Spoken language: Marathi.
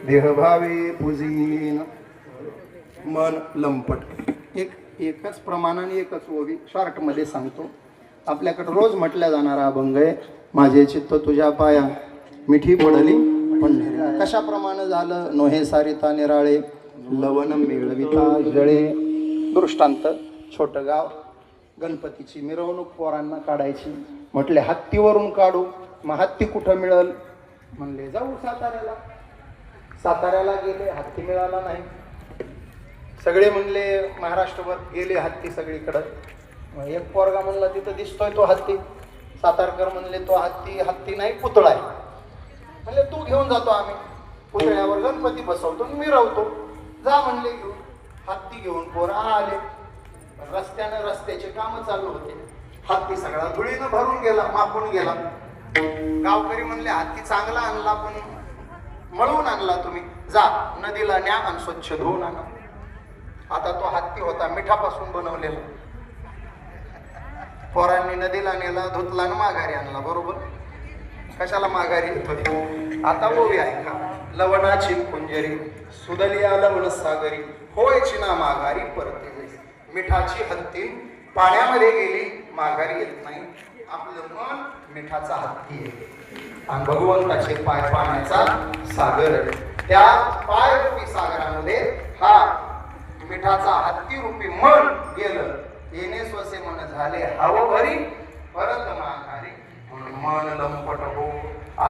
देहभावे पूजीन मन लंपट. एकच प्रमाणाने एकच ओवी शॉर्ट मध्ये सांगतो. आपल्याकडे रोज म्हटल्या जाणारा अभंग आहे, माझे चित्त तुझ्या पाया मिठी पडली पंढरी. कशाप्रमाणे झालं? नोहे सारिता निराळे लवण मिळविता जळे. दृष्टांत, छोटं गाव, गणपतीची मिरवणूक पोरांना काढायची. म्हटले हत्तीवरून काढू. मग हत्ती कुठं मिळल? म्हणले जाऊ साताऱ्याला. साताऱ्याला गेले, हत्ती मिळाला नाही. सगळे म्हणले महाराष्ट्रभर गेले हत्ती सगळीकडं. एक पोरगा म्हणला तिथं दिसतोय तो हत्ती. सातारकर म्हणले तो हत्ती नाही, पुतळा आहे. म्हणले तू घेऊन जातो, आम्ही पुतळ्यावर गणपती बसवतो मिरवतो. जा म्हणले घेऊन. हत्ती घेऊन पोरं आले. रस्त्याचे काम चालू होते. हत्ती सगळा धुळीनं भरून गेला, मापून गेला. गावकरी म्हणले हत्ती चांगला आणला, पण मळून आणला तुम्ही. जा नदीला न्या आणि स्वच्छ धुवून आणा. आता तो हत्ती होता मिठापासून बनवलेला. पोरांनी नदीला नेला, धुतला आणि माघारी आणला. बरोबर? कशाला माघारी येतोय? आता ओवी ऐका. लवणाची कुंजरी सुदलिया लवण सागरी होयची ना माघारी परते. मिठाची हत्ती पाण्यामध्ये गेली, माघारी येत नाही. आपलं मन मिठाचा हत्ती आहे आणि भगवंताचे पाय पाण्याचा सागर आहे. त्या पायरूपी सागरामध्ये हा मिठाचा हत्ती रूपी मन गेलं. येणे स्वसे मन झाले हवं भरी परत माघारी. मन लंपट हो